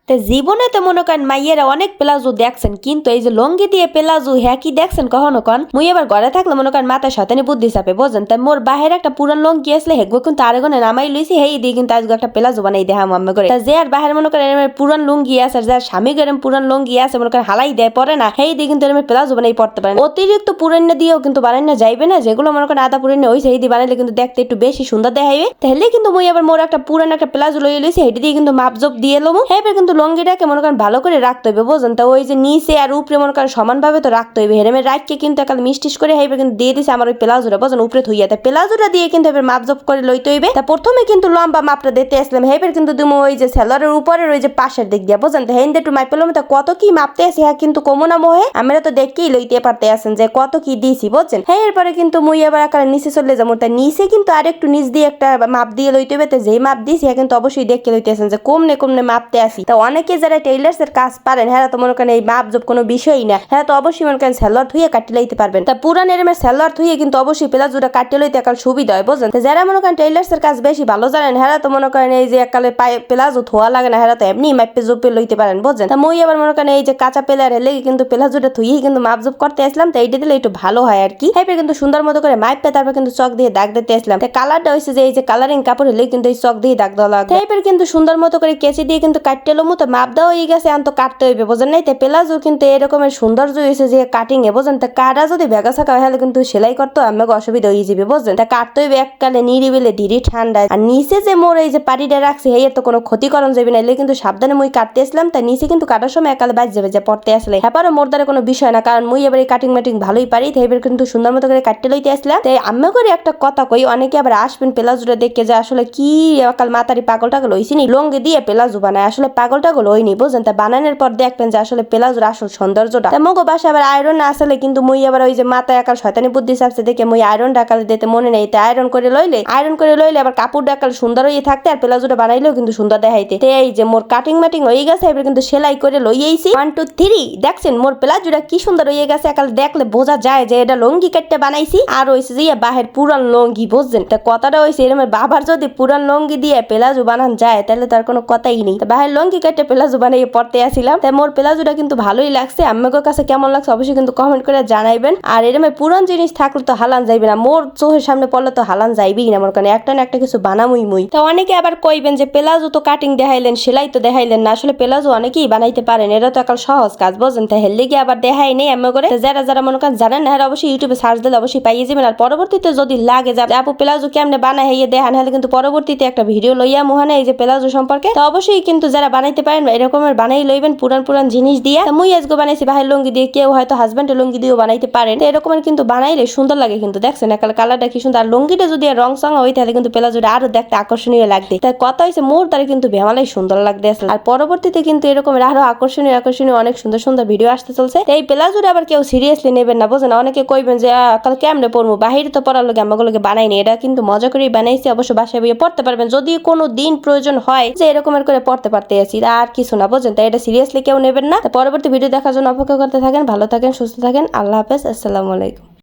তো জীবনে তো মনে করেন মাইয়েরা অনেক প্লাজো দেখছেন, কিন্তু এই যে লঙ্গি দিয়ে প্লাজো হ্যাঁ কি দেখছেন কখনো কন? মুই আবার ঘরে থাকলে মনে করেন মাথায় শয়তানি বুদ্ধি চাপে, বোঝেন? তাই মোর বাহিরে একটা পুরান লঙ্গি আসলে হেগবো কিন্তু আরেকজনে নামাই লইছি, হেই দিয়ে কিন্তু আজকে একটা প্লাজো বানাই দেহাম আম্মা করে। তা যে আর বাহিরে মনে করেন পুরান লুঙ্গি আছে, যার স্বামী গরম পুরান লুঙ্গি আছে মনে করেন হালাই দেয় পরে না, হেই দিয়ে কিন্তু প্লাজো বানাই পড়তে পারেন। অতিরিক্ত পুরান্য দিয়েও কিন্তু বানানো যাইবে না, যেগুলো মনে করেন আদা পুরান্য হইছে সেই দিয়ে বানাইলে কিন্তু দেখতে একটু বেশি সুন্দর দেখাইবে। তাহলে কিন্তু মুই আবার মোর একটা পুরান একটা প্লাজো লই লইছি, হেঁটে দিয়ে কিন্তু মাপজপ দিয়ে লমু। এবার কিন্তু লঙ্গিটাকে মনে করেন ভালো করে রাখতে হবে, বোঝেন? তা ওই যে নিচে আর উপরে মনে করেন সমানভাবে তো রাখতে হবে। হেরেমে রাখকে কিন্তু একাল মিষ্টিস করে হেবে কিন্তু দিয়ে দিছে আমার ওই প্লাজোটা, বোঝেন? উপরে থইয়াতে প্লাজোটা দিয়ে কিন্তু এবার মাপজপ করে লইতে হইবে। তা প্রথমে কিন্তু লম্বা মাপটা দিতে আসলাম, হেবার কিন্তু তুমি ওই যে সেলারের উপরের ওই যে পাশের দিক দিয়া, বোঝেন? তো হেন একটু মাপ পেলাম, তা কত কি মাপতে আছে হ্যাঁ কিন্তু কমনা মোহে আমরা তো দেখেই লইতে পারতে আছেন যে কত কি দিয়েছি, বোঝেন? হ্যাঁ এরপরে কিন্তু মুই আবার আকার নিচে চলে যাবো, তাই নিচে কিন্তু আর একটু নিচ দিয়ে একটা মাপ দিয়ে লইতে হবে। তো যেই মাপ দিয়েছি হ্যাঁ কিন্তু অবশ্যই দেখে লইতে আছেন যে কমনে কমনে মাপতে আসি। তা অনেকে যারা টেইলার্স এর কাজ পারেন হ্যাঁ তো মনে করেন এই মাপ জব কোনো বিষয়ই না, হ্যাঁ তো অবশ্যই মনে করেন সেলর থুয়ে কাটি লইতে পারবেন। তা পুরান এরমের সেলর থুয়ে কিন্তু অবশ্যই প্লাজোটা কাটি লইতে একাল সুবিধা হয়, বোঝেন? তো যারা মনে করেন টেইলার্স এর কাজ বেশি ভালো জানেন হ্যাঁ তো মনে করেন এই যে একালে পায়ে প্লাজো থোয়া লাগে না, হ্যাঁ তো এমনি মাপে জপে লইতে পারেন, বোঝেন? তা মই আবার মনে করেন এই যে কাঁচা পেলার হেলে কিন্তু প্লাজোটা থুয়েই কিন্তু মাপ জব করতে আসলাম, তো এইটা দিলে একটু ভালো হয় আর কি। হ্যাঁ কিন্তু সুন্দর মতো করে মাপে তারপর কিন্তু চক দিয়ে দাগ দিতে আসলাম। তো কালারটা হয়েছে যে এই যে কালারিং কাপড় হলে কিন্তু এই চক দিয়ে দাগ দেওয়া লাগবে। এবার কিন্তু সুন্দর মতো করে কেচি দিয়ে কিন্তু কাটতে লমু, তো মাপ দেওয়া হয়ে গেছে, এখন তো কাটতে হইবে, বোঝেন? নাই তো প্লাজো কিন্তু এরকমের সৌন্দর্য হয়েছে যে কাটিং এ, বোঝেন? তা কাটা যদি ভেগা থাকা হলে কিন্তু সেলাই করতে আমাকে অসুবিধা হয়ে যাবে, বোঝেন? তা কাটতে হইবে এককালে নিরিবিলে ধীরে ঠান্ডায়। আর নিচে যে মোর এই যে পাড়িটা রাখছে এই তো কোনো ক্ষতিকরণ যাবে না, এলে কিন্তু সাবধানে মুই কাটতে আসলাম। তাই নিচে কিন্তু কাটার সময় একালে বাজ যাবে যে পড়তে আসলে হ্যাঁ মোর দ্বারা কোনো বিষয় না, কারণ মুই এবার এই কাটিং মাটিং ভালোই পারি। তাই এবার কিন্তু সুন্দর মতো করে কাটতে লইতে আসলাম। তাই আমি করে একটা কথা কই, অনেকে আবার আসবেন প্লাজোটা দেখে যে আসলে কি একাল মাতারি পাগল টাগল হইছি নি, লঙ্গি দিয়ে প্লাজো বানায়, আসলে পাগল টাগল হইনি, বোঝেন? তা বানানোর পর দেখবেন যে আসলে প্লাজোর আসল সৌন্দর্যটা। তা মগো বাসা আবার আয়রন না আসলে কিন্তু মুই আবার ওই যে মাথায় একাল শয়তানি বুদ্ধি চাপছে দেখে মুই আয়রন ডাকালে দিতে মনে নেই, তাই আয়রন করে লইলে আবার কাপড় ডাকাল সুন্দর হয়ে থাকতে আর প্লাজোটা বানাইলেও কিন্তু সুন্দর দেখাইতে। এই যে মোর কাটিং মাটিং হয়ে গেছে, এবার কিন্তু সেলাই করে লইয়েছি 1 2 3 দেখছেন মোর প্লাজোটা কি সুন্দর হয়ে গেছে, একাল দেখলে বোঝা যায় যে এটা লঙ্গি কাটতে বানাইছি। আর হইছে যে বাহির পুরান লঙ্গি, বুঝছেন? তা কথাটা হইছে এরকম বাবার যদি পুরান লঙ্গি দিয়ে প্লাজো বানান যায় তাহলে তার কোনো কথাই নেই। বাহির লঙ্গি কাটতে প্লাজো বানাই পড়তে আসিলাম। তাই মোর প্লাজোটা কিন্তু ভালোই লাগছে, আমার কাছে কেমন লাগছে অবশ্যই কিন্তু কমেন্ট করে জানাইবেন। আর এরকম পুরান জিনিস থাকলে তো হালান যাইবে না, মোর চোখের সামনে পড়লে তো হালান যাইবেই না, মোর কারণে একটা না একটা কিছু বানামুই মুই। তো অনেকে আবার কইবেন যে প্লাজো তো কাটিং দেখাইলেন, সেলাই তো দেখাইলেন না, আসলে প্লাজো অনেকেই বানাইতে পারেন, এটা তো একাল সহজ কাজ, বোঝেন? তাই হেললে গিয়ে আবার দেখাই নেই আমি করে। যারা মনে করেন জানেন না অবশ্যই ইউটিউবে সার্চ দিলে অবশ্যই পাইয়ে যাবেন। আর পরবর্তীতে যদি লাগে যে আপু প্লাজো কেমনে বানায় হইয়ে দেখান, হলে কিন্তু পরবর্তীতে একটা ভিডিও লইয়া মুহানে এই যে প্লাজো সম্পর্কে। তো অবশ্যই কিন্তু যারা বানাইতে পারেন এরকমের বানাই লইবেন পুরান জিনিস দিয়ে। মুই আজকে বানাইছি বাহির লঙ্গি দিয়ে, কেউ হয়তো হাজবেন্ডের লঙ্গি দিয়েও বানাইতে পারেন। তো এরকমের কিন্তু বানাইলে সুন্দর লাগে কিন্তু, দেখছেন একাল কালারটা কি সুন্দর। আর লঙ্গিটা যদি রং সং হয় তাহলে কিন্তু প্লাজোটা আরো দেখতে আকর্ষণীয় লাগবে। তাই কথা হয়েছে মোর তারা কিন্তু বেমালাই সুন্দর লাগতে আসলে। আর পরবর্তীতে কিন্তু এরকমের আরো আকর্ষণীয় অনেক সুন্দর ভিডিও আসতে চলছে। এই প্লাজোটা আবার কেউ সিরিয়াসলি নেবেন না, বোঝেন? অনেকে কইবেন যে কাল কেমনে পড়বো, বাহিরে তো পড়ার লোকে আমাগুলোকে বানাইনি, এটা কিন্তু মজা করেই বানাইছি, অবশ্য বাসায় বইয়ে পড়তে পারবেন যদি কোনো দিন প্রয়োজন হয় যে এরকমের করে পড়তে পারতে আছি, আর কিছু না, বোঝেন? তাই এটা সিরিয়াসলি কেউ নেবেন না। পরবর্তী ভিডিও দেখার জন্য অপেক্ষা করতে থাকেন। ভালো থাকেন, সুস্থ থাকেন, আল্লাহ হাফেজ, আসসালামু আলাইকুম।